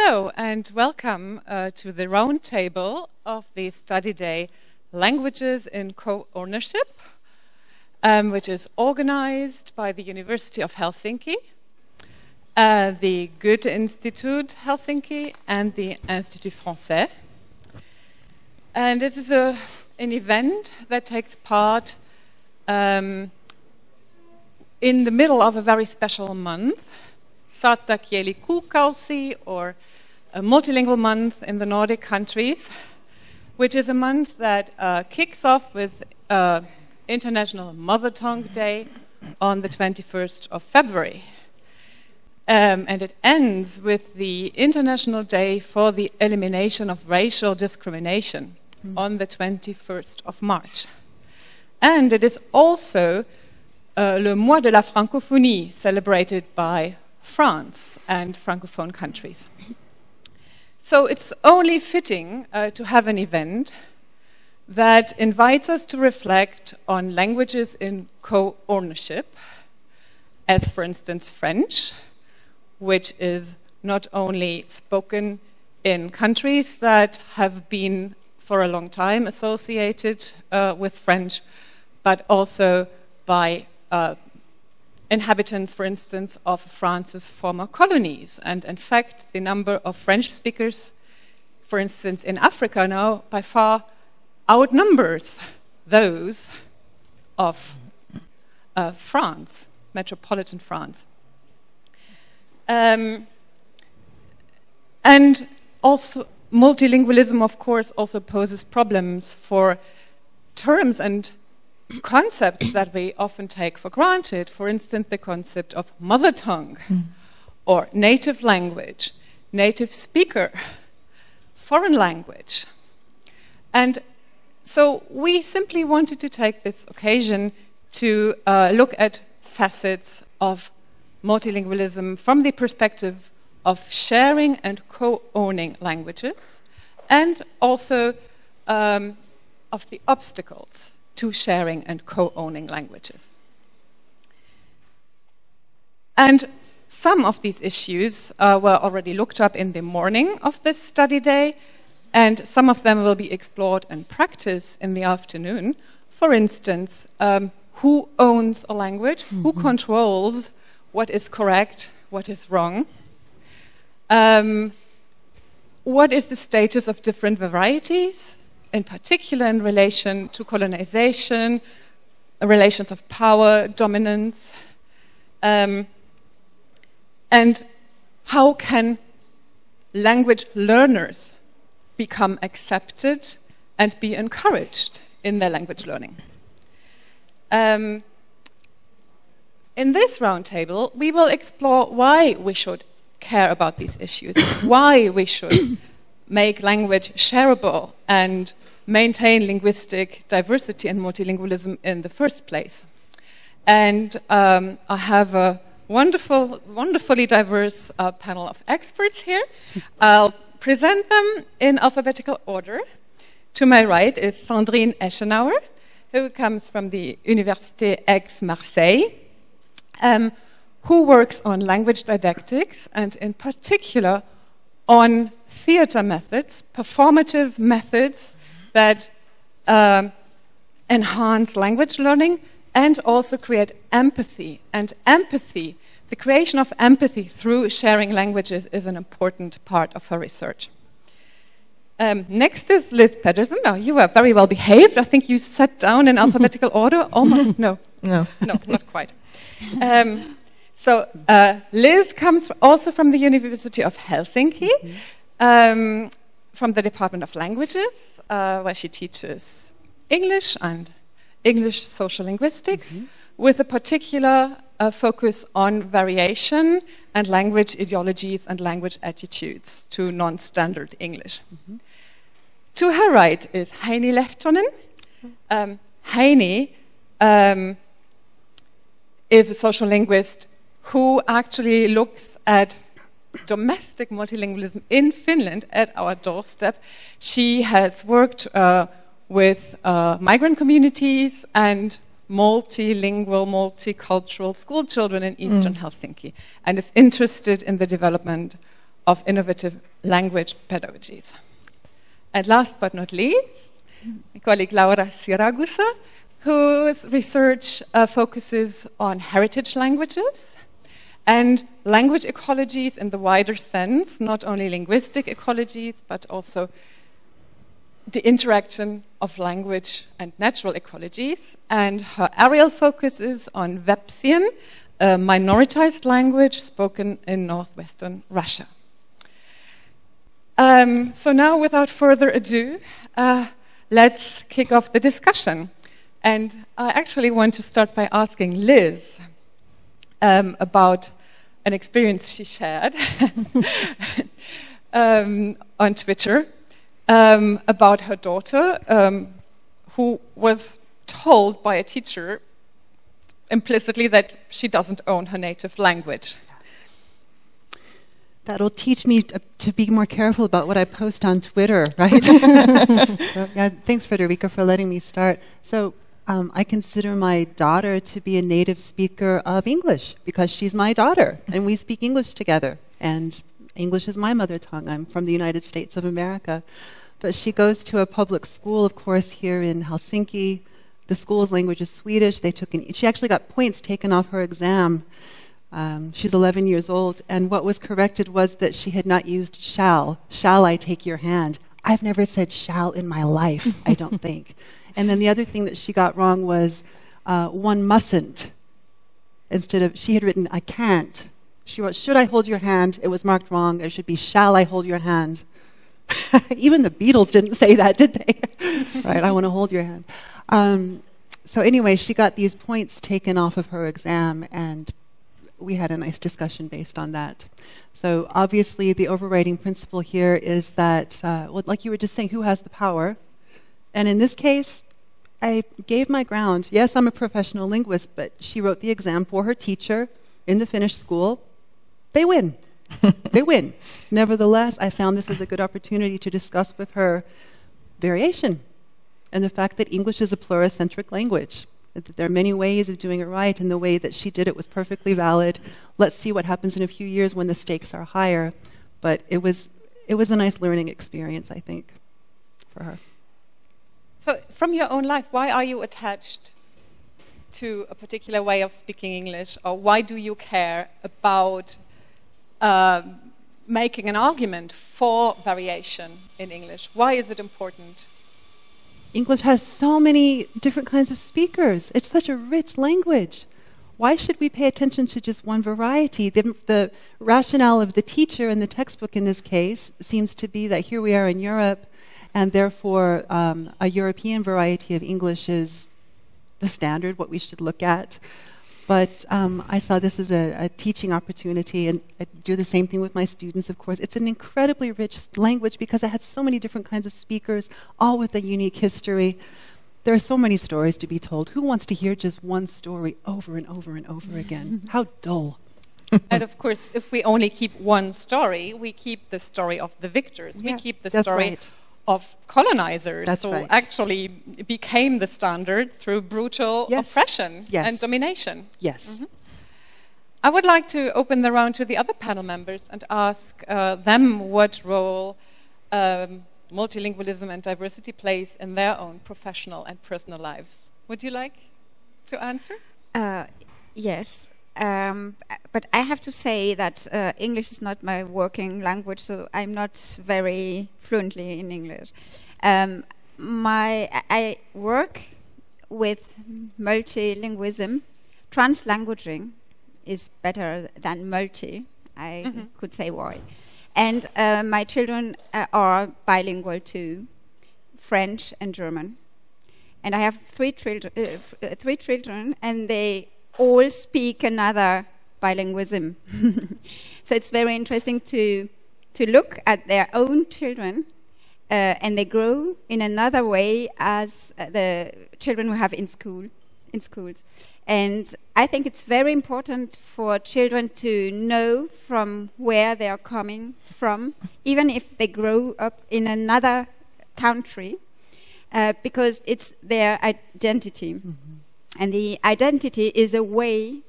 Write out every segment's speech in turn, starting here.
Hello and welcome to the roundtable of the study day Languages in Co-Ownership, which is organized by the University of Helsinki, the Goethe Institute Helsinki and the Institut Français. And it is an event that takes part in the middle of a very special month, Saattaa kieli kuukausi, or a multilingual month in the Nordic countries, which is a month that kicks off with International Mother Tongue Day on the 21st of February. And it ends with the International Day for the Elimination of Racial Discrimination on the 21st of March. And it is also le mois de la francophonie, celebrated by France and Francophone countries. So it's only fitting to have an event that invites us to reflect on languages in co-ownership, as for instance French, which is not only spoken in countries that have been for a long time associated with French, but also by inhabitants, for instance, of France's former colonies. And in fact, the number of French speakers, for instance, in Africa now, by far outnumbers those of France, metropolitan France. And also, multilingualism, of course, also poses problems for terms and concepts that we often take for granted. For instance, the concept of mother tongue, or native language, native speaker, foreign language. And so we simply wanted to take this occasion to look at facets of multilingualism from the perspective of sharing and co-owning languages, and also of the obstacles to sharing and co-owning languages. And some of these issues were already looked up in the morning of this study day, and some of them will be explored in practice in the afternoon. For instance, who owns a language? Who controls what is correct, what is wrong? What is the status of different varieties, in particular in relation to colonization, relations of power, dominance, and how can language learners become accepted and be encouraged in their language learning? In this roundtable, we will explore why we should care about these issues, why we should make language shareable and maintain linguistic diversity and multilingualism in the first place. And I have a wonderfully diverse panel of experts here. I'll present them in alphabetical order. To my right is Sandrine Eschenauer, who comes from the University Aix-Marseille, who works on language didactics and in particular on theater methods, performative methods that enhance language learning and also create empathy. And empathy, the creation of empathy through sharing languages, is an important part of her research. Next is Liz Peterson. Now, you were very well behaved. I think you sat down in alphabetical order. Almost, no, not quite. So Liz comes also from the University of Helsinki, from the Department of Languages, where she teaches English and English sociolinguistics, with a particular focus on variation and language ideologies and language attitudes to non-standard English. To her right is Heini Lehtonen. Heini is a sociolinguist who actually looks at domestic multilingualism in Finland at our doorstep. She has worked with migrant communities and multilingual, multicultural school children in Eastern Helsinki, and is interested in the development of innovative language pedagogies. And last but not least, my colleague Laura Siragusa, whose research focuses on heritage languages and language ecologies in the wider sense, not only linguistic ecologies, but also the interaction of language and natural ecologies. And her areal focus is on Vepsian, a minoritized language spoken in northwestern Russia. So now, without further ado, let's kick off the discussion. And I actually want to start by asking Liz about an experience she shared on Twitter about her daughter, who was told by a teacher implicitly that she doesn't own her native language. That'll teach me to be more careful about what I post on Twitter, right? Yeah, thanks, Friederike, for letting me start. So I consider my daughter to be a native speaker of English because she's my daughter, and we speak English together. And English is my mother tongue. I'm from the United States of America. But she goes to a public school, of course, here in Helsinki. The school's language is Swedish. She actually got points taken off her exam. She's 11 years old, and what was corrected was that she had not used shall. Shall I take your hand? I've never said shall in my life, I don't think. And then the other thing that she got wrong was one mustn't. Instead of, she had written, I can't. She wrote, should I hold your hand? It was marked wrong. It should be, shall I hold your hand? Even the Beatles didn't say that, did they? Right, I want to hold your hand. So anyway, she got these points taken off of her exam, and we had a nice discussion based on that. So obviously the overriding principle here is that, well, like you were just saying, who has the power? And in this case, I gave my ground. Yes, I'm a professional linguist, but she wrote the exam for her teacher in the Finnish school. They win. They win. Nevertheless, I found this as a good opportunity to discuss with her variation and the fact that English is a pluricentric language. There are many ways of doing it right, and the way that she did it was perfectly valid. Let's see what happens in a few years when the stakes are higher. But it was a nice learning experience, I think, for her. So from your own life, why are you attached to a particular way of speaking English, or why do you care about making an argument for variation in English? Why is it important? English has so many different kinds of speakers. It's such a rich language. Why should we pay attention to just one variety? The rationale of the teacher in the textbook in this case seems to be that here we are in Europe, and therefore a European variety of English is the standard, what we should look at. But I saw this as a teaching opportunity, and I do the same thing with my students, of course. It's an incredibly rich language because it has so many different kinds of speakers, all with a unique history. There are so many stories to be told. Who wants to hear just one story over and over and over again? How dull. And of course, if we only keep one story, we keep the story of the victors. Yeah, we keep the story of colonizers who actually became the standard through brutal oppression and domination. Yes. I would like to open the round to the other panel members and ask them what role multilingualism and diversity plays in their own professional and personal lives. Would you like to answer? Yes. But I have to say that English is not my working language, so I'm not very fluently in English. I work with multilingualism. Translanguaging is better than multi. I could say why. And my children are bilingual too, French and German. And I have three children, and they all speak another bilingualism. So it's very interesting to look at their own children, and they grow in another way as the children we have in schools. And I think it's very important for children to know from where they are coming from, even if they grow up in another country, because it's their identity. And the identity is a way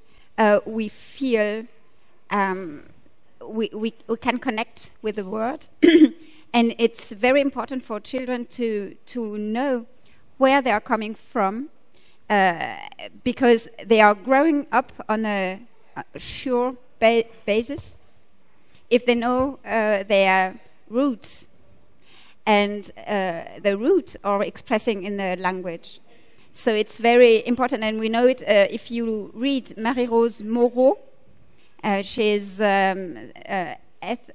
we feel we can connect with the word. And it's very important for children to know where they are coming from, because they are growing up on a sure basis. If they know their roots, and the roots are expressing in the language. So it's very important, and we know it if you read Marie-Rose Moreau. She's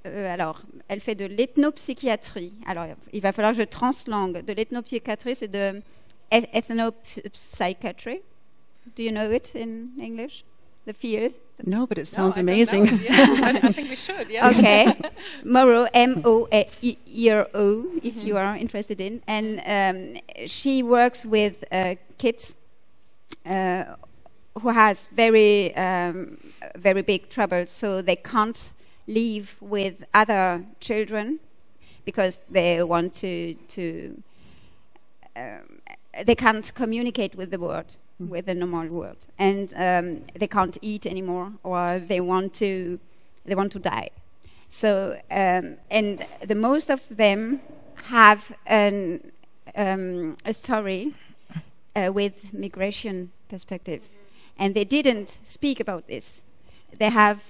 alors, elle fait de l'ethnopsychiatrie. Alors, il va falloir que je translangue. De l'ethnopsychiatrie, c'est de ethnopsychiatry. Do you know it in English? The field? No, but it sounds amazing. Yeah, I think we should. Yeah. Okay. Moreau, M-O-E-R-O, if you are interested in. And she works with kids who has very big trouble, so they can't live with other children because they want to they can't communicate with the world, with the normal world, and they can't eat anymore, or they want to die. So and the most of them have a story with migration perspective, and they didn't speak about this. They have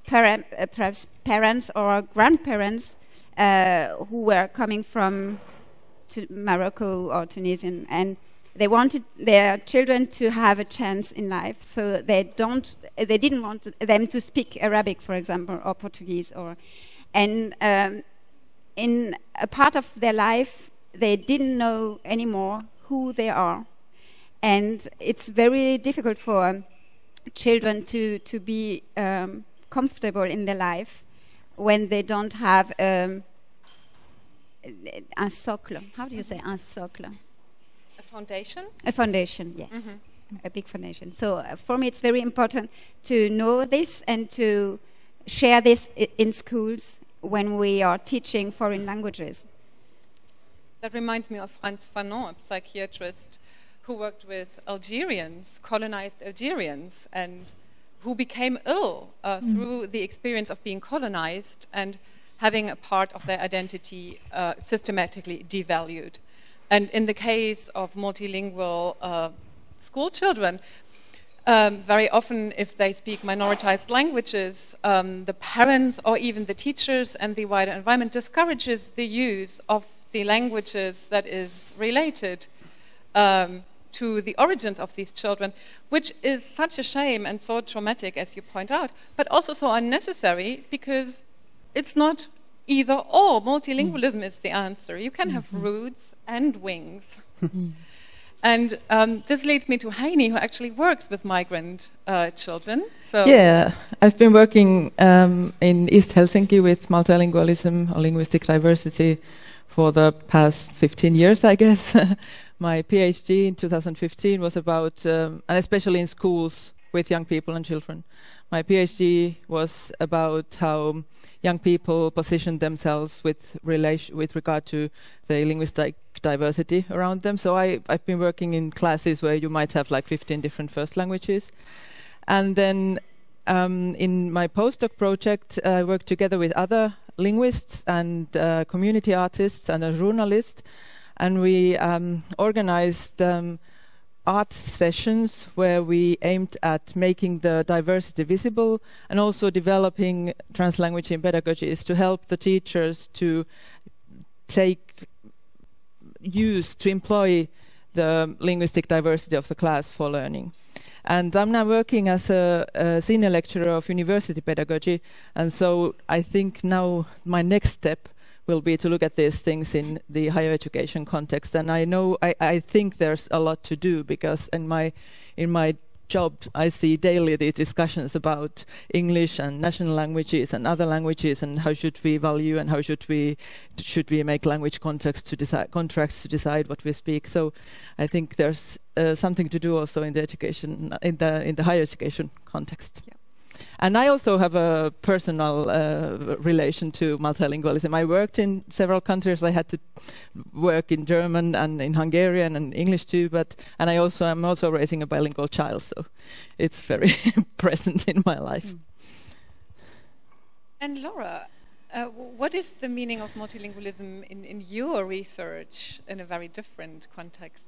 perhaps parents or grandparents who were coming from Morocco or Tunisian, and they wanted their children to have a chance in life, so they didn't want them to speak Arabic, for example, or Portuguese, and in a part of their life they didn't know anymore who they are, and it's very difficult for children to be comfortable in their life when they don't have un socle. How do you say un socle? A foundation? A foundation, yes. A big foundation. So for me it's very important to know this and to share this in schools when we are teaching foreign languages. That reminds me of Frantz Fanon, a psychiatrist who worked with Algerians, colonized Algerians, and who became ill through the experience of being colonized and having a part of their identity systematically devalued. And in the case of multilingual school children, very often if they speak minoritized languages, the parents or even the teachers and the wider environment discourages the use of the languages that is related to the origins of these children, which is such a shame and so traumatic, as you point out, but also so unnecessary, because it's not either or. Multilingualism is the answer. You can have roots and wings. And this leads me to Heini, who actually works with migrant children. So yeah, I've been working in East Helsinki with multilingualism or linguistic diversity for the past 15 years, I guess. My PhD in 2015 was about, and especially in schools with young people and children, my PhD was about how young people position themselves with regard to the linguistic diversity around them. So I've been working in classes where you might have like 15 different first languages. And then in my postdoc project, I worked together with other linguists and community artists and a journalist, and we organized art sessions where we aimed at making the diversity visible and also developing translanguage in pedagogies to help the teachers to employ the linguistic diversity of the class for learning. And I'm now working as a senior lecturer of university pedagogy, and so I think now my next step will be to look at these things in the higher education context. And I think there's a lot to do, because in my job I see daily the discussions about English and national languages and other languages, and how should we value and how should we make language contracts to decide what we speak. So I think there's something to do also in the education in the higher education context. Yeah. And I also have a personal relation to multilingualism. I worked in several countries. I had to work in German and in Hungarian and English too. I'm also raising a bilingual child, so it's very present in my life. And Laura, what is the meaning of multilingualism in your research in a very different context?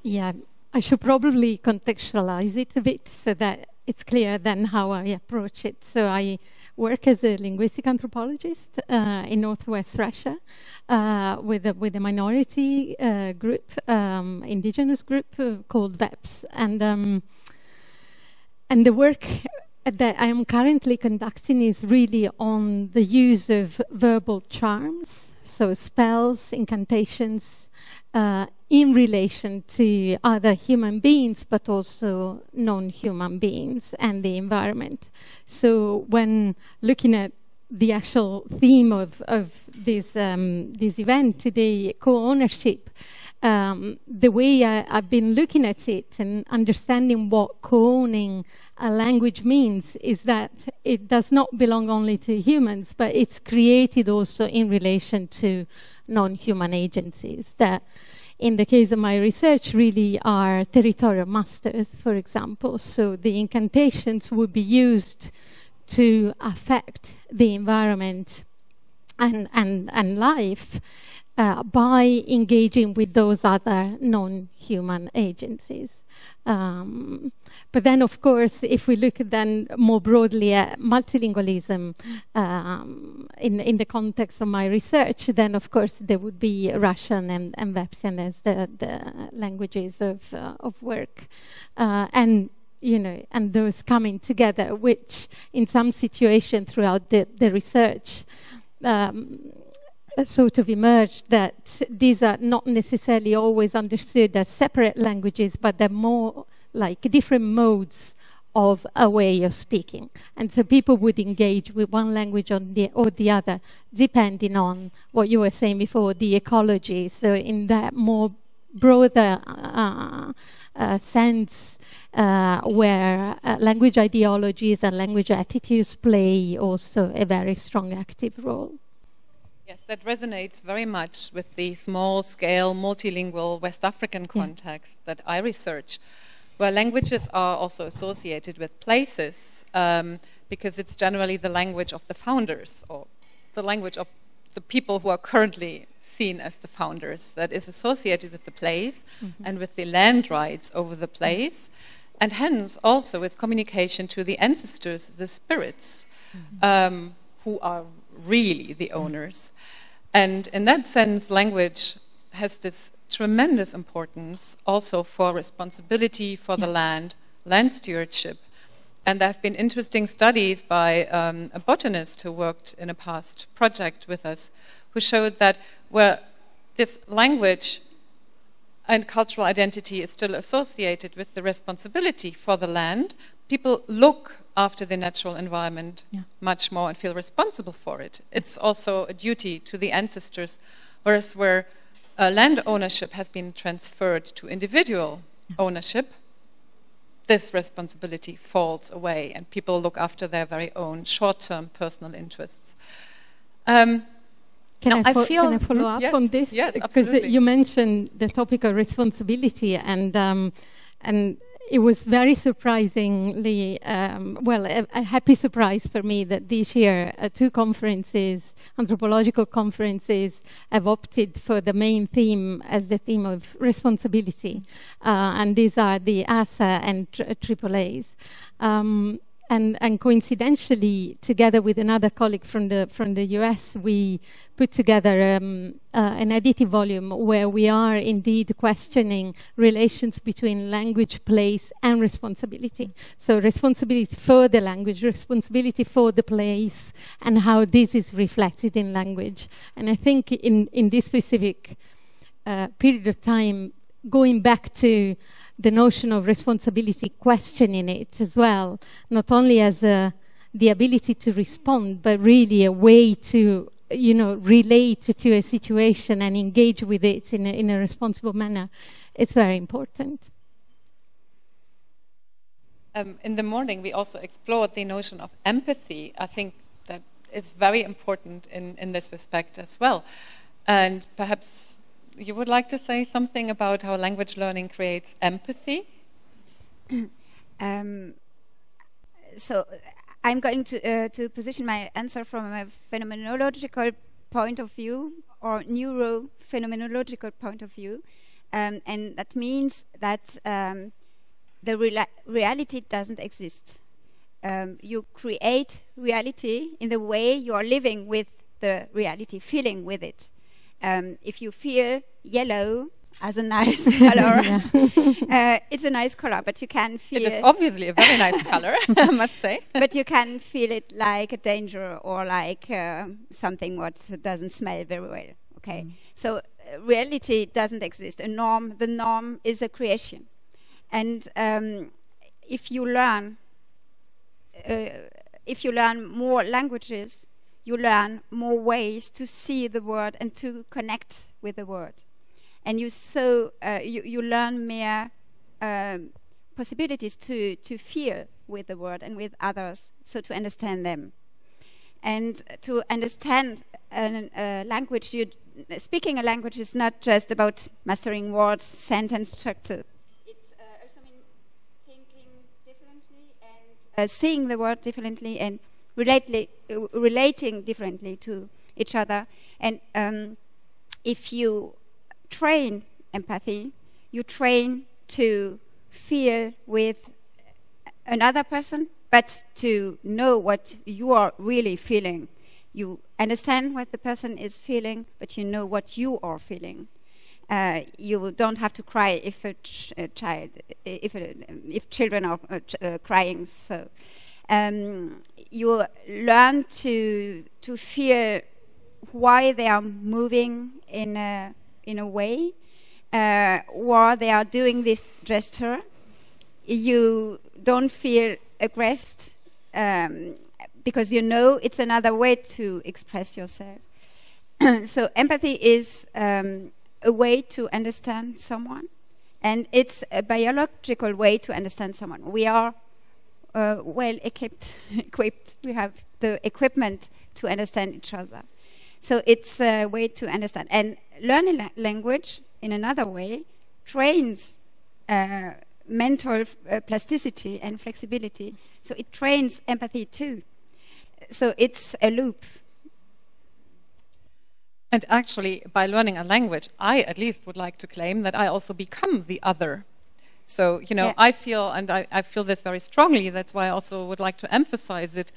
Yeah, I should probably contextualize it a bit so that it's clear then how I approach it. So I work as a linguistic anthropologist in northwest Russia with a minority group, indigenous group called VEPS, and the work that I am currently conducting is really on the use of verbal charms, so spells, incantations, in relation to other human beings, but also non-human beings and the environment. So when looking at the actual theme of this event today, co-ownership, the way I've been looking at it and understanding what co-owning a language means is that it does not belong only to humans, but it's created also in relation to non-human agencies that, in the case of my research, really are territorial masters, for example. So the incantations would be used to affect the environment and life by engaging with those other non-human agencies. But then, of course, if we look then more broadly at multilingualism in the context of my research, then of course there would be Russian and Vepsian as the languages of work, and those coming together, which in some situation throughout the research sort of emerged that these are not necessarily always understood as separate languages, but they're more like different modes of a way of speaking. And so people would engage with one language or the other, depending on what you were saying before, the ecology. So in that more broader sense, where language ideologies and language attitudes play also a very strong active role. Yes, that resonates very much with the small-scale, multilingual West African context that I research, where languages are also associated with places, because it's generally the language of the founders, or the language of the people who are currently seen as the founders, that is associated with the place and with the land rights over the place, and hence also with communication to the ancestors, the spirits, who are really the owners. And in that sense, language has this tremendous importance also for responsibility for the land stewardship. And there have been interesting studies by a botanist who worked in a past project with us, who showed that where this language and cultural identity is still associated with the responsibility for the land, people look after the natural environment much more and feel responsible for it. It's also a duty to the ancestors, whereas where land ownership has been transferred to individual ownership, this responsibility falls away and people look after their very own short-term personal interests. Can I follow up on this? Yes, absolutely. Because you mentioned the topic of responsibility, and it was very surprisingly, a happy surprise for me that this year 2 conferences, anthropological conferences, have opted for the main theme as the theme of responsibility. And these are the ASA and AAAs. And coincidentally, together with another colleague from the US, we put together an edited volume where we are indeed questioning relations between language, place, and responsibility. So responsibility for the language, responsibility for the place, and how this is reflected in language. And I think in this specific period of time, going back to the notion of responsibility, questioning it as well, not only as the ability to respond, but really a way to, relate to a situation and engage with it in a responsible manner. It's very important. In the morning, we also explored the notion of empathy. I think that is very important in this respect as well. And perhaps you would like to say something about how language learning creates empathy? So I'm going to position my answer from a phenomenological point of view or neuro-phenomenological point of view. And that means that the reality doesn't exist. You create reality in the way you are living with the reality, feeling with it. If you feel yellow as a nice color, it's a nice color, but you can feel it is obviously a very nice color, I must say. But you can feel it like a danger or like something what doesn't smell very well. Okay, so reality doesn't exist. The norm is a creation, and if you learn more languages, you learn more ways to see the world and to connect with the world. And you learn more possibilities to feel with the world and with others, so to understand them. And to understand a language, speaking a language is not just about mastering words, sentence structure. It's also mean thinking differently and seeing the world differently and relating differently to each other. And if you train empathy, you train to feel with another person, but to know what you are really feeling. You understand what the person is feeling, but you know what you are feeling. You don't have to cry if if children are crying. So you learn to feel why they are moving in a way, while they are doing this gesture. You don't feel aggressed because you know it's another way to express yourself. So empathy is a way to understand someone, and it's a biological way to understand someone. We are well equipped. We have the equipment to understand each other. So it's a way to understand. And learning language in another way trains mental plasticity and flexibility. So it trains empathy too. So it's a loop. And actually, by learning a language, I at least would like to claim that I also become the other. So, you know, I feel, and I feel this very strongly, that's why I also would like to emphasize it.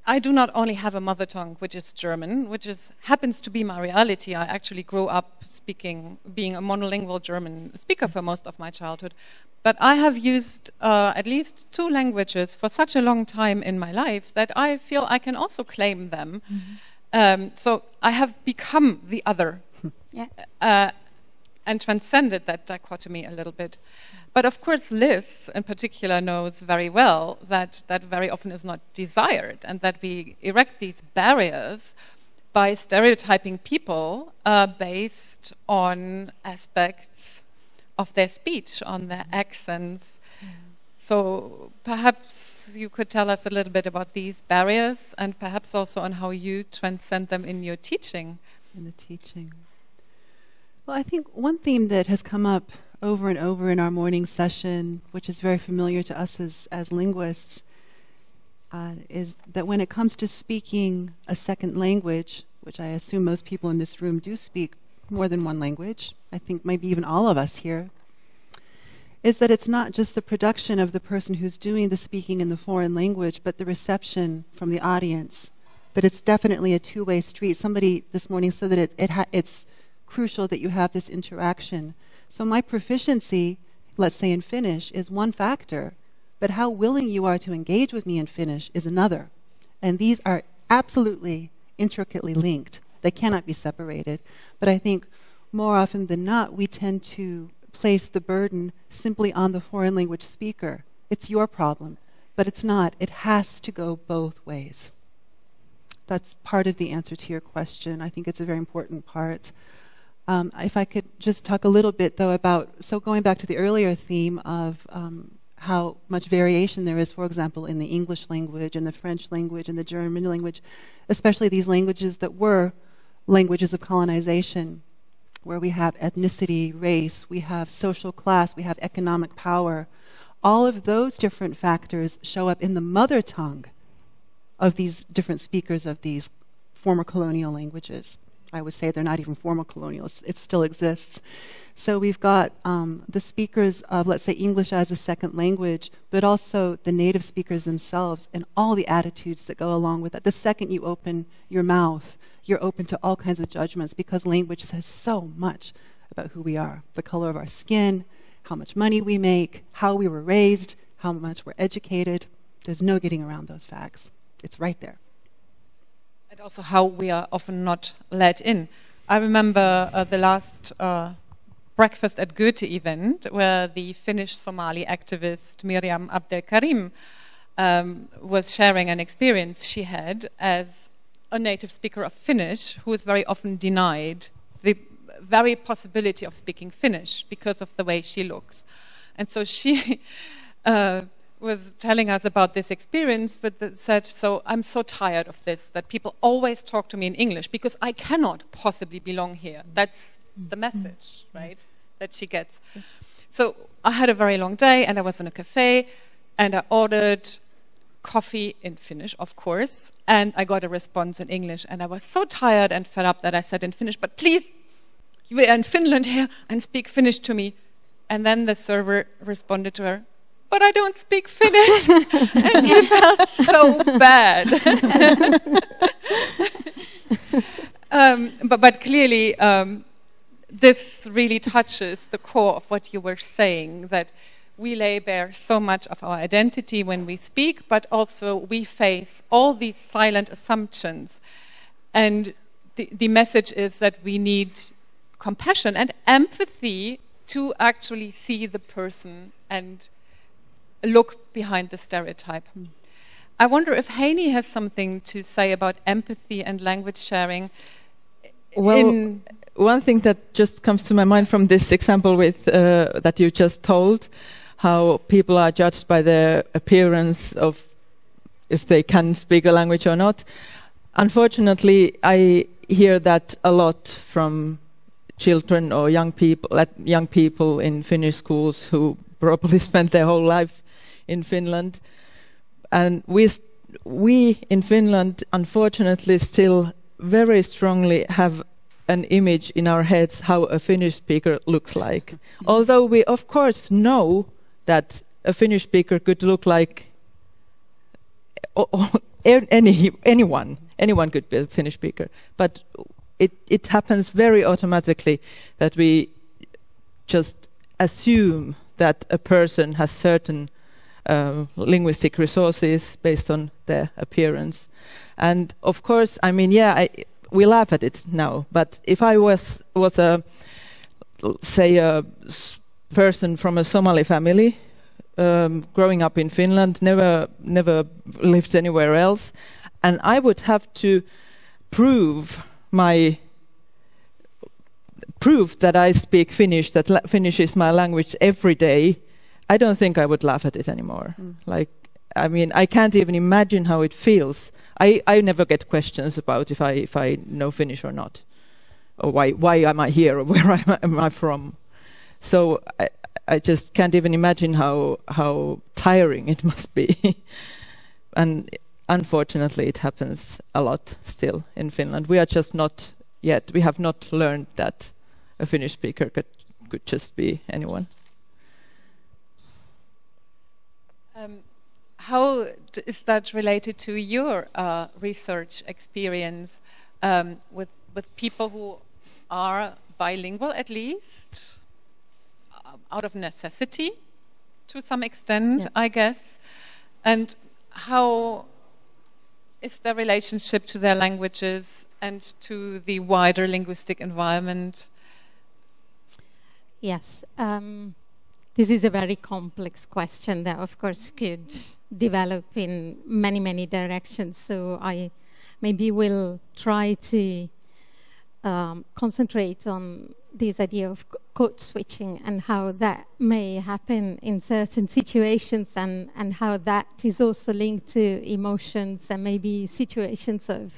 I do not only have a mother tongue, which is German, which happens to be my reality. I actually grew up being a monolingual German speaker for most of my childhood. But I have used at least 2 languages for such a long time in my life that I feel I can also claim them. So I have become the other and transcended that dichotomy a little bit. But of course, Liz in particular knows very well that that very often is not desired, and that we erect these barriers by stereotyping people based on aspects of their speech, on their accents. So perhaps you could tell us a little bit about these barriers, and perhaps also on how you transcend them in your teaching. In the teaching. Well, I think one theme that has come up over and over in our morning session, which is very familiar to us as linguists, is that when it comes to speaking a second language, which I assume most people in this room do speak more than one language, I think maybe even all of us here, is that it's not just the production of the person who's doing the speaking in the foreign language, but the reception from the audience. That it's definitely a two-way street. Somebody this morning said that it's crucial that you have this interaction. So my proficiency, let's say in Finnish, is one factor, but how willing you are to engage with me in Finnish is another. And these are absolutely intricately linked. They cannot be separated. But I think more often than not, we tend to place the burden simply on the foreign language speaker. It's your problem, but it's not. It has to go both ways. That's part of the answer to your question. I think it's a very important part. If I could just talk a little bit, though, about, so going back to the earlier theme of how much variation there is, for example, in the English language, and the French language, and the German language, especially these languages that were languages of colonization, where we have ethnicity, race, we have social class, we have economic power. all of those different factors show up in the mother tongue of these different speakers of these former colonial languages. I would say they're not even former colonial, it still exists. So we've got the speakers of, let's say, English as a second language, but also the native speakers themselves and all the attitudes that go along with that. The second you open your mouth, you're open to all kinds of judgments, because language says so much about who we are. The color of our skin, how much money we make, how we were raised, how much we're educated. There's no getting around those facts. It's right there. And also how we are often not let in. I remember the last Breakfast at Goethe event, where the Finnish Somali activist Miriam Abdelkarim was sharing an experience she had as a native speaker of Finnish, who is very often denied the very possibility of speaking Finnish because of the way she looks. And so she was telling us about this experience, but said, so I'm so tired of this, that people always talk to me in English because I cannot possibly belong here. That's the message, right, that she gets. So I had a very long day, and I was in a cafe, and I ordered coffee in Finnish, of course, and I got a response in English, and I was so tired and fed up that I said in Finnish, but please, you are in Finland here, and speak Finnish to me. And then the server responded to her, but I don't speak Finnish. And he felt so bad. But clearly, this really touches the core of what you were saying, that we lay bare so much of our identity when we speak, but also we face all these silent assumptions. And the message is that we need compassion and empathy to actually see the person and look behind the stereotype. I wonder if Heini has something to say about empathy and language sharing. Well, one thing that just comes to my mind from this example with that you just told, how people are judged by their appearance of if they can speak a language or not. Unfortunately, I hear that a lot from children or young people in Finnish schools who probably spent their whole life in Finland. And we in Finland, unfortunately, still very strongly have an image in our heads how a Finnish speaker looks like. Although we, of course, know that a Finnish speaker could look like anyone could be a Finnish speaker. But it happens very automatically that we just assume that a person has certain linguistic resources based on their appearance. And of course, I mean, we laugh at it now, but if I was a person from a Somali family, growing up in Finland, never lived anywhere else, and I would have to prove that I speak Finnish, that Finnish is my language every day, I don't think I would laugh at it anymore. Like, I mean, I can't even imagine how it feels. I never get questions about if I know Finnish or not, or why am I here, or where am I from. So I just can't even imagine how tiring it must be. And unfortunately, it happens a lot still in Finland. We are just not yet. We have not learned that a Finnish speaker could just be anyone. How is that related to your research experience with people who are bilingual, at least, out of necessity, to some extent, I guess? And how is their relationship to their languages and to the wider linguistic environment? Yes. This is a very complex question that, of course, could develop in many, many directions. So I maybe will try to concentrate on this idea of code switching and how that may happen in certain situations, and how that is also linked to emotions and maybe situations of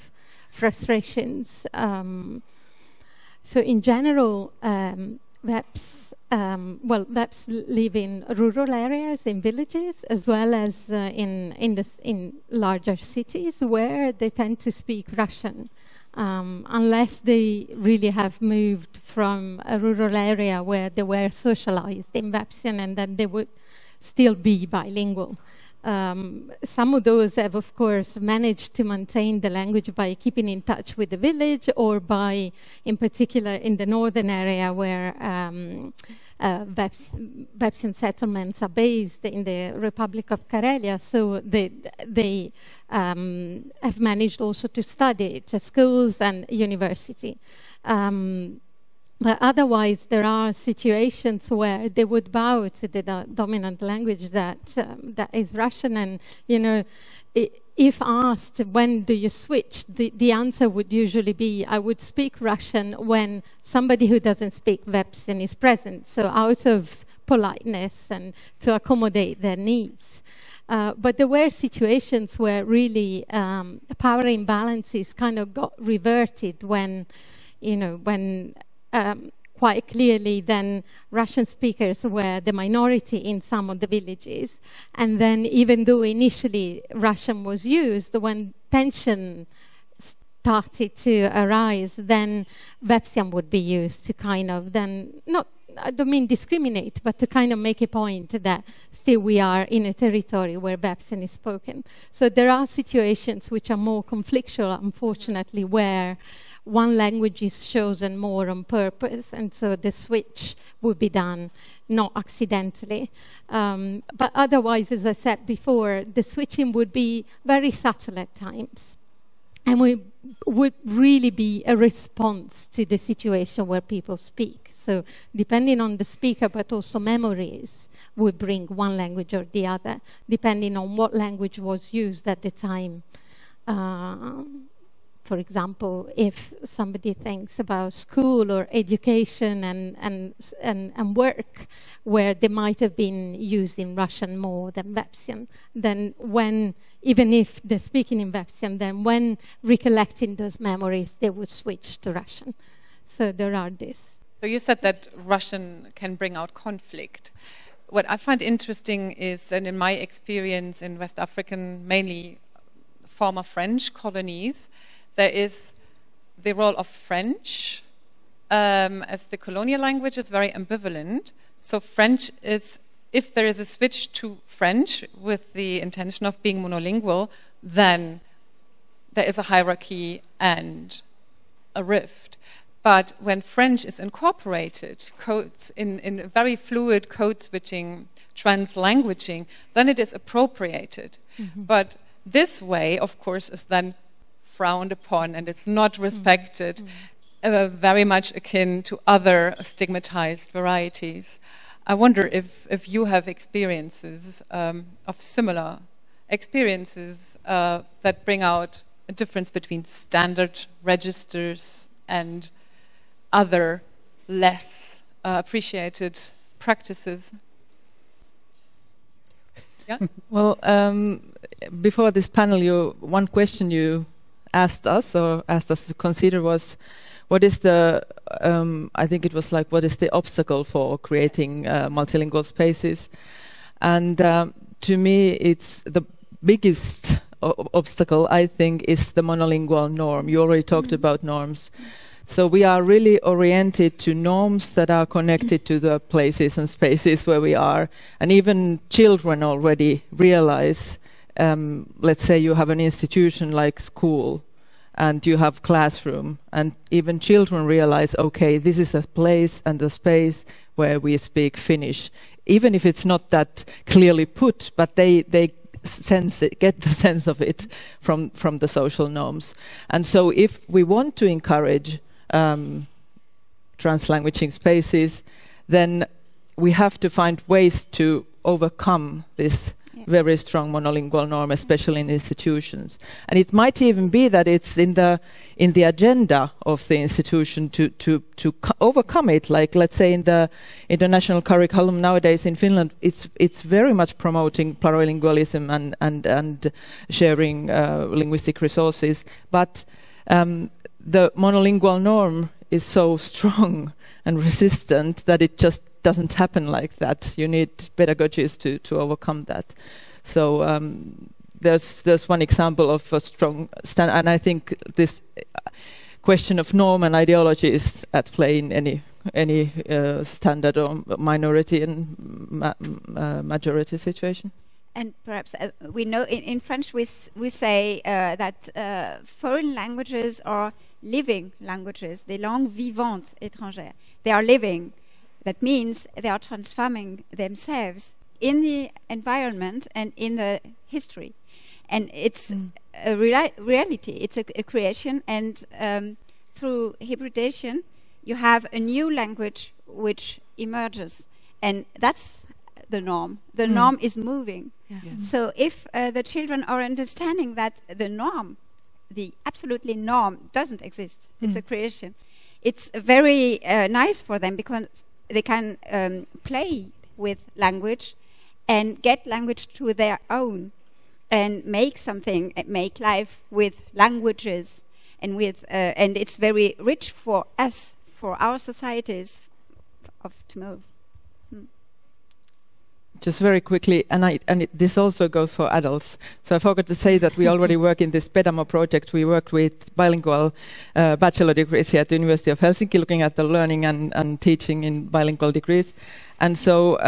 frustrations. So in general, VEPs, VEPs live in rural areas, in villages, as well as in larger cities where they tend to speak Russian. Unless they really have moved from a rural area where they were socialized in Vepsian, and then they would still be bilingual. Some of those have, of course, managed to maintain the language by keeping in touch with the village, or by, in particular, in the northern area where Vepsian settlements are based in the Republic of Karelia, so they have managed also to study it at schools and university. But otherwise, there are situations where they would bow to the dominant language that is Russian, and if asked when do you switch, the answer would usually be, I would speak Russian when somebody who doesn't speak Vepsian is present, so out of politeness and to accommodate their needs. But there were situations where really power imbalances kind of got reverted when quite clearly then Russian speakers were the minority in some of the villages. And then even though initially Russian was used, when tension started to arise, then Vepsian would be used to kind of then, I don't mean discriminate, but to kind of make a point that still we are in a territory where Vepsian is spoken. So there are situations which are more conflictual, unfortunately, where one language is chosen more on purpose, and so the switch would be done not accidentally. But otherwise, as I said before, the switching would be very subtle at times, and would really be a response to the situation where people speak. So depending on the speaker, but also memories, would bring one language or the other, depending on what language was used at the time. For example, if somebody thinks about school or education and work, where they might have been used in Russian more than Vepsian, then even if they're speaking in Vepsian, then when recollecting those memories, they would switch to Russian. So there are this. So you said that Russian can bring out conflict. What I find interesting is, and in my experience in West African, mainly former French colonies, there is the role of French as the colonial language is very ambivalent. So French is, if there is a switch to French with the intention of being monolingual, then there is a hierarchy and a rift. But when French is incorporated, codes in very fluid code switching, translanguaging, then it is appropriated. Mm-hmm. But this way, of course, is then frowned upon, and it's not respected, very much akin to other stigmatized varieties. I wonder if you have experiences of similar experiences that bring out a difference between standard registers and other less appreciated practices. Yeah. Well, before this panel, one question you asked us to consider was, what is the, I think it was like, what is the obstacle for creating multilingual spaces? And to me, it's the biggest obstacle, I think, is the monolingual norm. You already talked about norms. So we are really oriented to norms that are connected to the places and spaces where we are. And even children already realize, let's say you have an institution like school and you have classroom, and even children realize, okay, this is a place and a space where we speak Finnish. Even if it's not that clearly put, but they sense it, get the sense of it from the social norms. And so if we want to encourage translanguaging spaces, then we have to find ways to overcome this very strong monolingual norm, especially in institutions. And it might even be that it's in the agenda of the institution to overcome it. Like, let's say, in the international curriculum nowadays in Finland, it's very much promoting plurilingualism and sharing linguistic resources. But the monolingual norm is so strong and resistant that it just doesn't happen like that. You need pedagogies to overcome that. So there's one example of a strong stand, and I think this question of norm and ideology is at play in any standard or minority and majority situation. And perhaps we know in French we say that foreign languages are living languages, des langues vivantes étrangères. They are living. That means they are transforming themselves in the environment and in the history. And it's a reality. It's a creation. And through hybridization, you have a new language which emerges. And that's the norm. The norm is moving. Yeah. Yeah. So if the children are understanding that the norm, the absolutely norm, doesn't exist, it's a creation, it's very nice for them because they can play with language and get language to their own and make something, make life with languages and with and it's very rich for us, for our societies of tomorrow. Just very quickly, this also goes for adults. So I forgot to say that we already work in this Pedamo project. We worked with bilingual bachelor degrees here at the University of Helsinki, looking at the learning and teaching in bilingual degrees. And so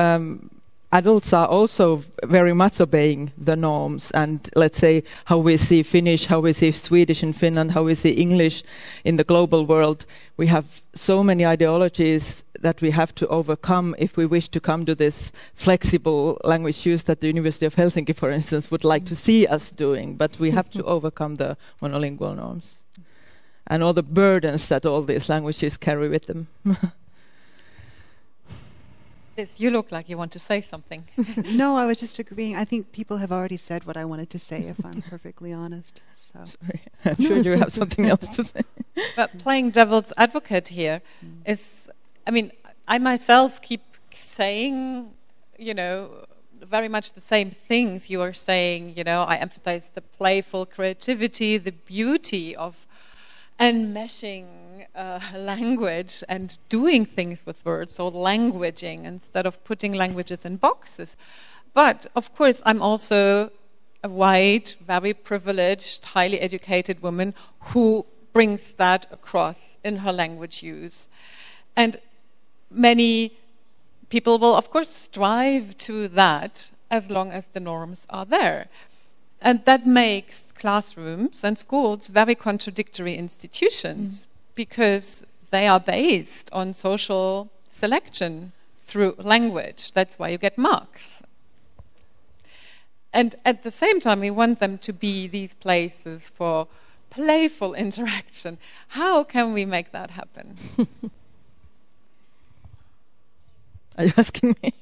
adults are also very much obeying the norms, and let's say how we see Finnish, how we see Swedish in Finland, how we see English in the global world. We have so many ideologies that we have to overcome if we wish to come to this flexible language use that the University of Helsinki, for instance, would like to see us doing. But we have to overcome the monolingual norms and all the burdens that all these languages carry with them. You look like you want to say something. No, I was just agreeing. I think people have already said what I wanted to say, if I'm perfectly honest. So. Sorry. I'm sure you have something else to say. But playing devil's advocate here is, I mean, I myself keep saying, very much the same things you are saying. I emphasize the playful creativity, the beauty of enmeshing language and doing things with words, or languaging instead of putting languages in boxes. But of course, I'm also a white, very privileged, highly educated woman who brings that across in her language use. And many people will, of course, strive to that as long as the norms are there. And that makes classrooms and schools very contradictory institutions because they are based on social selection through language. That's why you get marks. And at the same time, we want them to be these places for playful interaction. How can we make that happen? Are you asking me?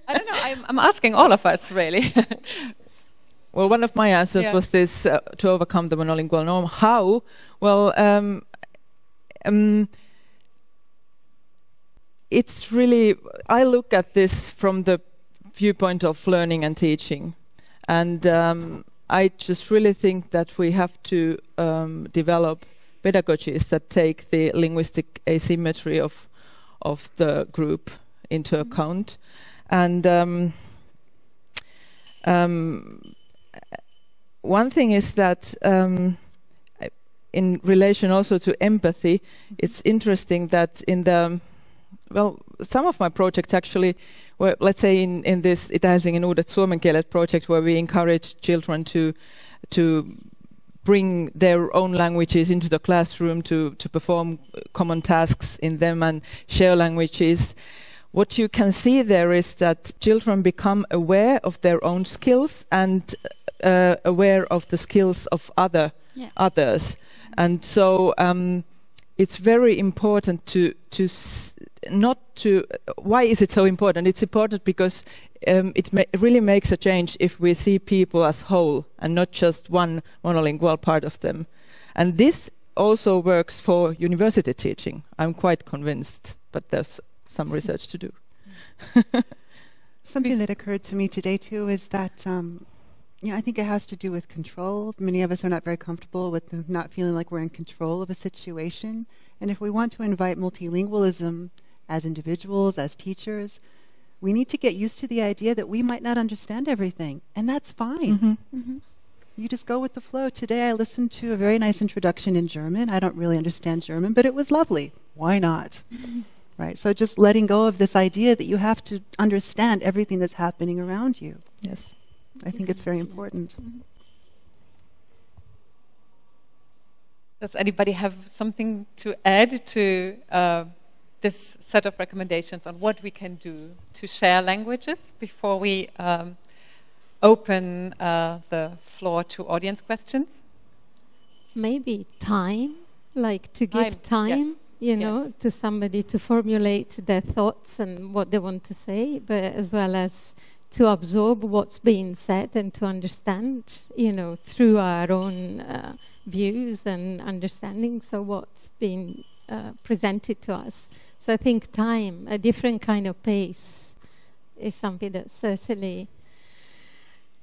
I don't know. I'm asking all of us, really. Well, one of my answers was this, to overcome the monolingual norm. How? Well, it's really, I look at this from the viewpoint of learning and teaching. And I just really think that we have to develop pedagogies that take the linguistic asymmetry of the group into account. And one thing is that in relation also to empathy, it's interesting that in the, some of my projects actually, were, let's say in this Itä-Helsingin Uudet Suomen Kielet project, where we encourage children to bring their own languages into the classroom, to perform common tasks in them and share languages. What you can see there is that children become aware of their own skills and aware of the skills of others. And so it's very important why is it so important? It's important because it really makes a change if we see people as whole and not just one monolingual part of them. And this also works for university teaching. I'm quite convinced, but there's some research to do. Something that occurred to me today too is that I think it has to do with control. Many of us are not very comfortable with not feeling like we're in control of a situation. And if we want to invite multilingualism as individuals, as teachers, we need to get used to the idea that we might not understand everything. And that's fine. You just go with the flow. Today I listened to a very nice introduction in German. I don't really understand German, but it was lovely. Why not? Right? So just letting go of this idea that you have to understand everything that's happening around you. Yes. I think it's very important. Does anybody have something to add to this set of recommendations on what we can do to share languages before we open the floor to audience questions? Maybe time, like to give time, yes. To somebody to formulate their thoughts and what they want to say, but as well as to absorb what's being said and to understand, through our own views and understandings of what's being presented to us. So I think time, a different kind of pace, is something that certainly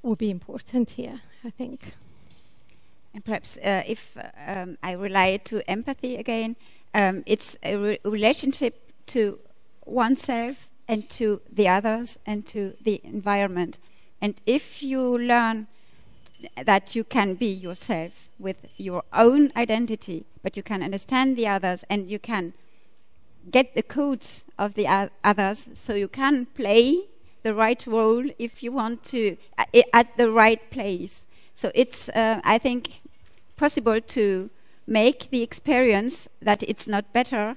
will be important here, I think. And perhaps if I rely to empathy again, it's a relationship to oneself and to the others and to the environment. And if you learn that you can be yourself with your own identity, but you can understand the others and you can get the codes of the others, so you can play the right role if you want to at the right place. So it's, I think, possible to make the experience that it's not better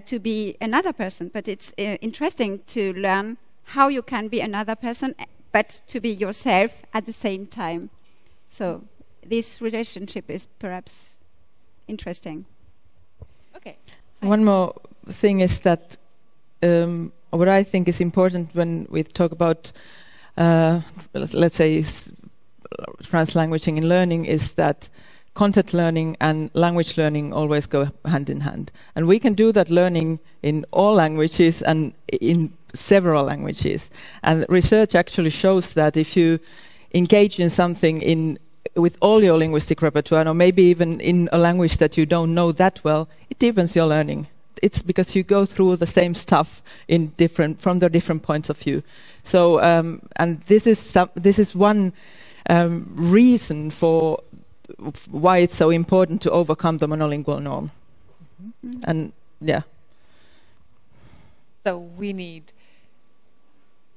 to be another person, but it's interesting to learn how you can be another person, but to be yourself at the same time. So this relationship is perhaps interesting. Okay. One more thing is that what I think is important when we talk about, let's say, translanguaging in learning is that content learning and language learning always go hand in hand. And we can do that learning in all languages and in several languages. And research actually shows that if you engage in something with all your linguistic repertoire, or maybe even in a language that you don't know that well, it deepens your learning. It's because you go through the same stuff from the different points of view. So, and this is one reason for why it's so important to overcome the monolingual norm. And so we need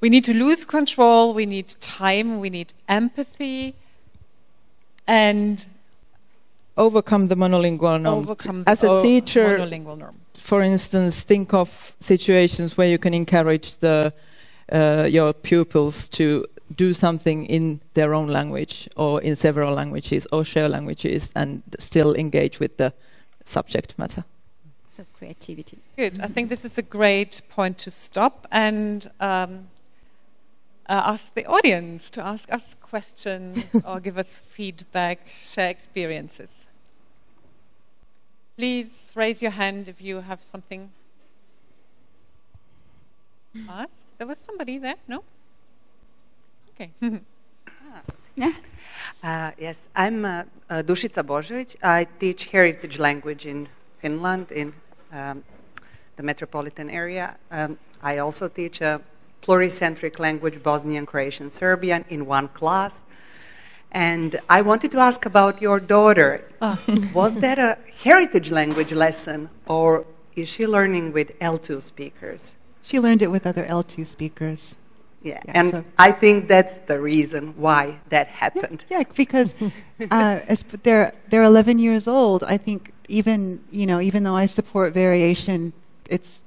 to lose control, we need time, we need empathy, and overcome the monolingual norm. As a teacher, monolingual norm. For instance, think of situations where you can encourage your pupils to do something in their own language or in several languages or share languages and still engage with the subject matter. So creativity. Good. I think this is a great point to stop and ask the audience to ask us questions or give us feedback, share experiences. Please raise your hand if you have something. There was somebody there, no? Okay. Yes, I'm Dušica Božović. I teach heritage language in Finland, in the metropolitan area. I also teach a pluricentric language, Bosnian, Croatian, Serbian, in one class. And I wanted to ask about your daughter. Was that a heritage language lesson, or is she learning with L2 speakers? She learned it with other L2 speakers. Yeah, and so I think that's the reason why that happened. Yeah, because as they're 11 years old. I think even though I support variation, it's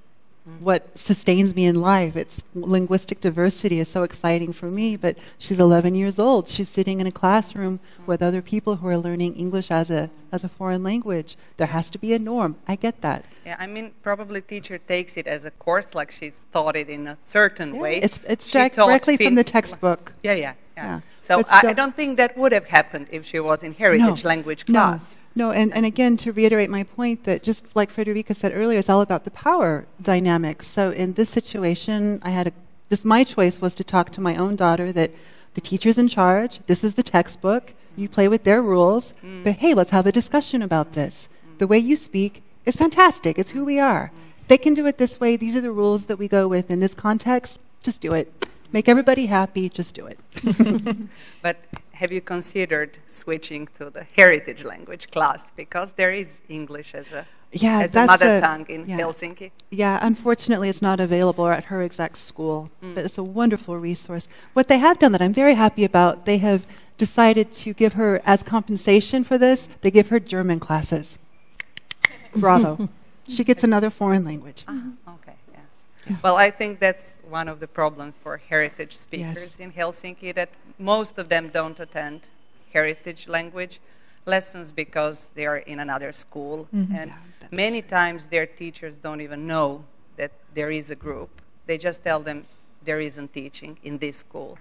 what sustains me in life. It's linguistic diversity is so exciting for me. But she's 11 years old. She's sitting in a classroom with other people who are learning English as a foreign language. There has to be a norm. I get that. Yeah, I mean, probably teacher takes it as a course, like she's taught it in a certain way. It's directly from the textbook. Yeah. So I don't think that would have happened if she was in heritage language class. No, and again, to reiterate my point that just like Friederike said earlier, it's all about the power dynamics. So in this situation, my choice was to talk to my own daughter that The teacher's in charge. This is the textbook. You play with their rules. But hey, let's have a discussion about this. The way you speak is fantastic. It's who we are. They can do it this way. These are the rules that we go with in this context. Just do it. Make everybody happy. Just do it. But have you considered switching to the heritage language class? Because there is English as a mother tongue in Helsinki. Yeah, unfortunately it's not available at her exact school. But it's a wonderful resource. What they have done that I'm very happy about, they have decided to give her, as compensation for this, they give her German classes. Bravo. She gets another foreign language. Okay, yeah. Well, I think that's one of the problems for heritage speakers in Helsinki, that most of them don't attend heritage language lessons because they are in another school. And many times their teachers don't even know that there is a group. They just tell them there isn't teaching in this school.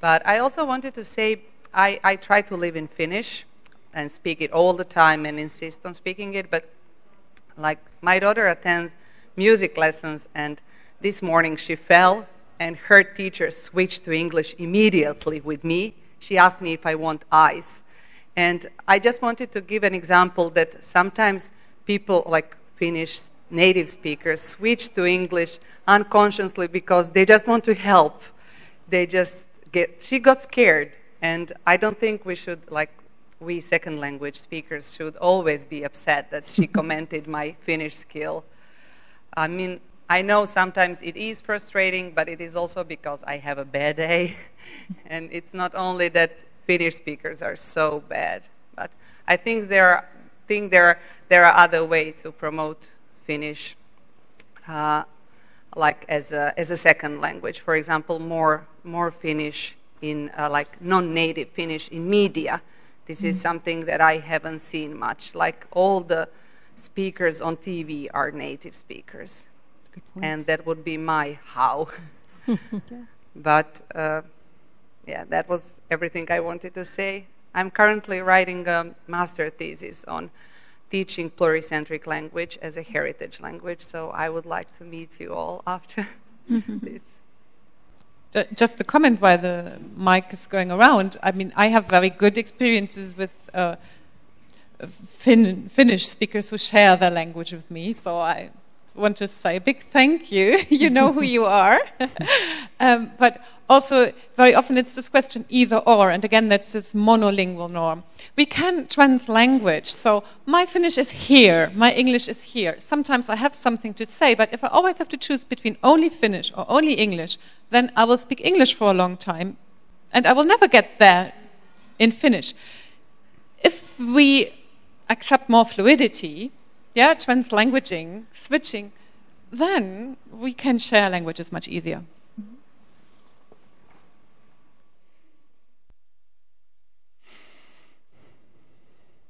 But I also wanted to say I try to live in Finnish and speak it all the time and insist on speaking it, but like my daughter attends music lessons, and this morning she fell and her teacher switched to English immediately with me. She asked me if I want ice. And I just wanted to give an example that sometimes people like Finnish native speakers switch to English unconsciously because they just want to help. She got scared, and I don't think we should, we second language speakers should always be upset that she commented my Finnish skill. I mean, I know sometimes it is frustrating, but it is also because I have a bad day. And it's not only that Finnish speakers are so bad, but I think there are other ways to promote Finnish, as a second language. For example, more Finnish in non-native Finnish in media. This is something that I haven't seen much. Like all the speakers on TV are native speakers. That's a good point. And that would be my how. But that was everything I wanted to say. I'm currently writing a master thesis on teaching pluricentric language as a heritage language, so I would like to meet you all after this. Just a comment while the mic is going around. I mean, I have very good experiences with Finnish speakers who share their language with me, so I want to say a big thank you. You know who you are. But also, very often it's this question either or, and again, that's this monolingual norm. We can translanguage, so my Finnish is here, my English is here. Sometimes I have something to say, but if I always have to choose between only Finnish or only English, then I will speak English for a long time, and I will never get there in Finnish. If we accept more fluidity, translanguaging, switching, then we can share languages much easier.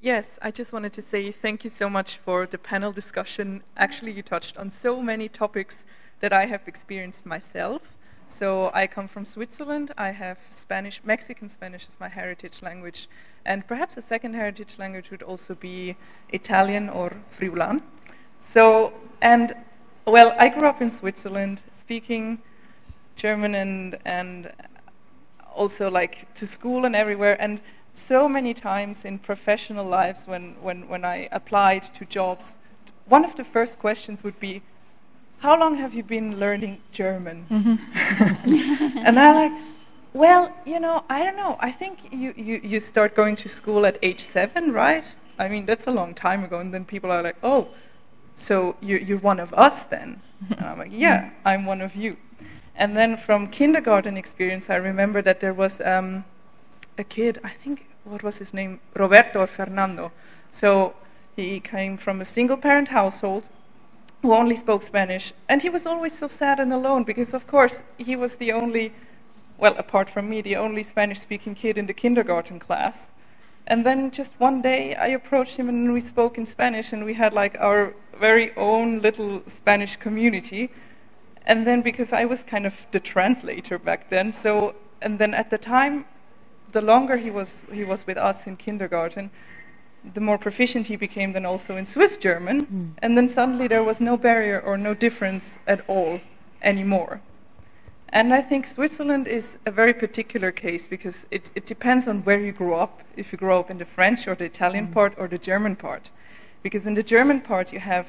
Yes, I just wanted to say thank you so much for the panel discussion. Actually, you touched on so many topics that I have experienced myself. So I come from Switzerland. I have Spanish, Mexican Spanish is my heritage language. And perhaps a second heritage language would also be Italian or Friulan. So, I grew up in Switzerland speaking German and also to school and everywhere. And so many times in professional lives when I applied to jobs, one of the first questions would be, how long have you been learning German? And I'm I don't know. I think you start going to school at age 7, right? I mean, that's a long time ago. And then people are like, oh, so you're one of us then? And I'm like, yeah, I'm one of you. And then from kindergarten experience, I remember that there was a kid, I think, what was his name? Roberto or Fernando. So he came from a single-parent household who only spoke Spanish. And he was always so sad and alone because, of course, he was the only, apart from me, the only Spanish-speaking kid in the kindergarten class. And then just one day I approached him and we spoke in Spanish and we had our very own little Spanish community. And then because I was kind of the translator back then, and then at the time, the longer he was with us in kindergarten, the more proficient he became then also in Swiss German. And then suddenly there was no barrier or no difference at all anymore. And I think Switzerland is a very particular case because it depends on where you grow up, if you grow up in the French or the Italian part or the German part. Because in the German part you have,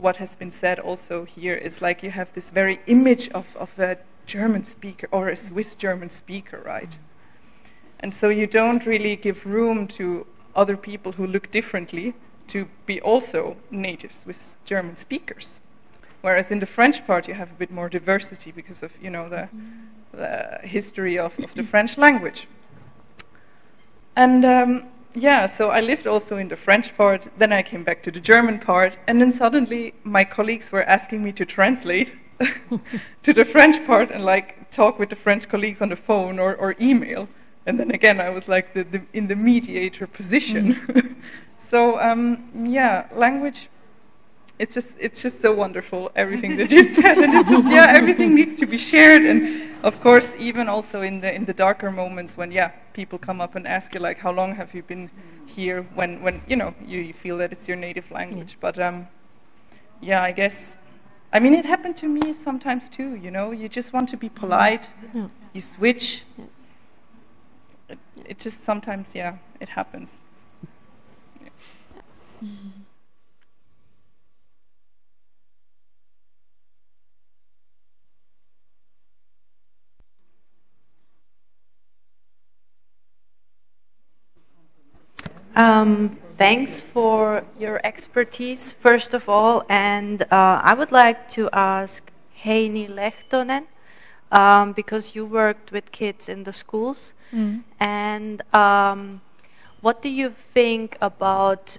what has been said also here, is like you have this very image of a German speaker or a Swiss German speaker, right? And so you don't really give room to other people who look differently to be also native Swiss German speakers. Whereas in the French part you have a bit more diversity because of, you know, the history of the French language. And yeah, so I lived also in the French part, then I came back to the German part, and then suddenly my colleagues were asking me to translate to the French part and like talk with the French colleagues on the phone or email. And then again, I was like in the mediator position. So yeah, language, it's just so wonderful, everything that you said, and it's just, yeah, everything needs to be shared. And of course, even also in the darker moments when, yeah, people come up and ask you like, how long have you been here? When you know you feel that it's your native language. But yeah, I guess, I mean, it happened to me sometimes too. You know, you just want to be polite, you switch. It just sometimes, yeah, it happens. Yeah. Thanks for your expertise, first of all, and I would like to ask Heini Lehtonen, because you worked with kids in the schools, and what do you think about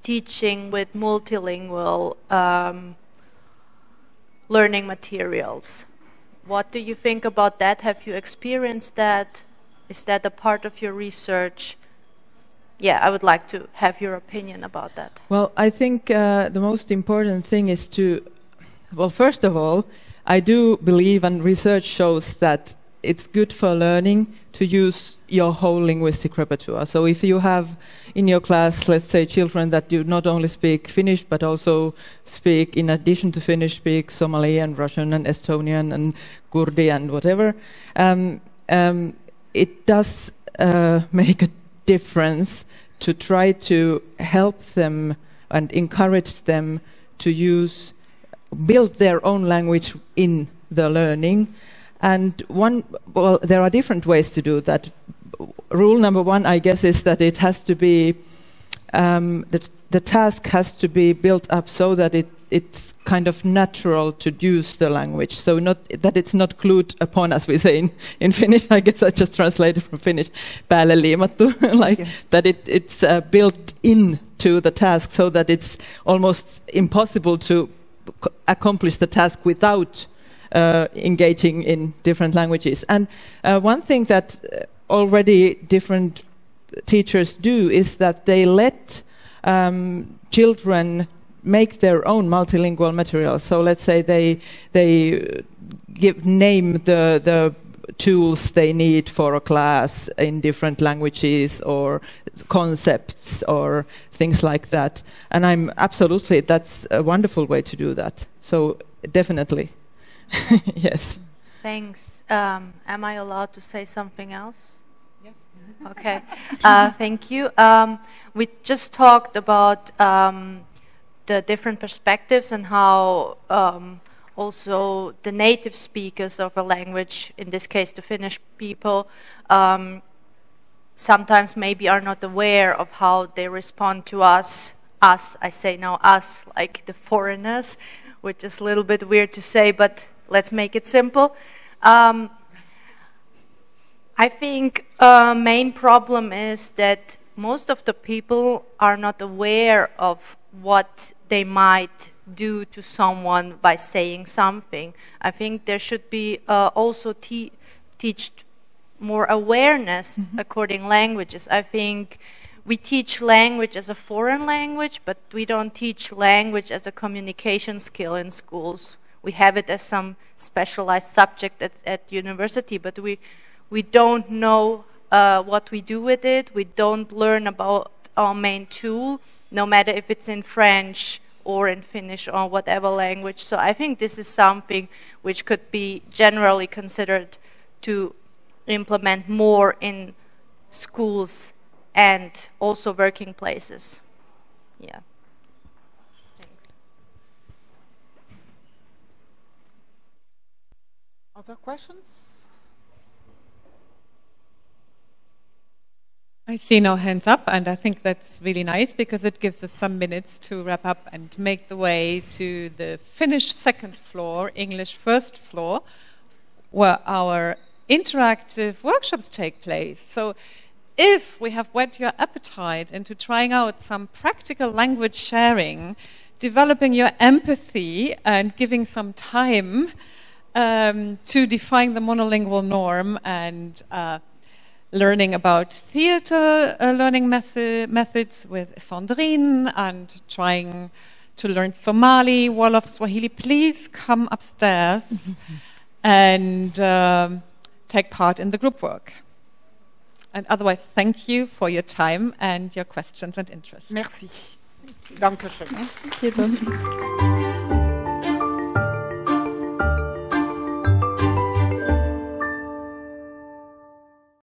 teaching with multilingual learning materials? What do you think about that? Have you experienced that? Is that a part of your research? Yeah, I would like to have your opinion about that. Well, I think the most important thing is to, well, first of all, I do believe, and research shows that it's good for learning to use your whole linguistic repertoire. So if you have in your class, let's say, children that do not only speak Finnish, but also speak, in addition to Finnish, speak Somali and Russian and Estonian and Kurdi and whatever, it does make a difference to try to help them and encourage them to build their own language in the learning. And well, there are different ways to do that. Rule number one, I guess, is that it has to be, the task has to be built up so that it's kind of natural to use the language. So not that it's not glued upon, as we say in Finnish. I guess I just translated from Finnish, päälle liimattu, like that it's built into the task so that it's almost impossible to accomplish the task without engaging in different languages. And one thing that already different teachers do is that they let children make their own multilingual material. So let's say they name the tools they need for a class in different languages or concepts or things like that. And that's a wonderful way to do that. So definitely. Yes. Thanks. Am I allowed to say something else? Yeah. Okay. Thank you. We just talked about the different perspectives and how also the native speakers of a language, in this case the Finnish people, sometimes maybe are not aware of how they respond to us, I say now us, like the foreigners, which is a little bit weird to say, but let's make it simple. I think main problem is that most of the people are not aware of what they might do to someone by saying something. I think there should be also teach more awareness according languages. I think we teach language as a foreign language, but we don't teach language as a communication skill in schools. We have it as some specialized subject at university, but we don't know what we do with it. We don't learn about our main tool, no matter if it's in French or in Finnish or whatever language. So I think this is something which could be generally considered to implement more in schools and also working places. Yeah. Thanks. Other questions? I see no hands up, and I think that's really nice because it gives us some minutes to wrap up and make the way to the Finnish second floor, English first floor, where our interactive workshops take place. So if we have whet your appetite into trying out some practical language sharing, developing your empathy and giving some time to define the monolingual norm and learning about theater learning methods with Sandrine and trying to learn Somali, Wolof, Swahili, please come upstairs and take part in the group work. And otherwise, thank you for your time and your questions and interests. Merci. Danke schön. Merci.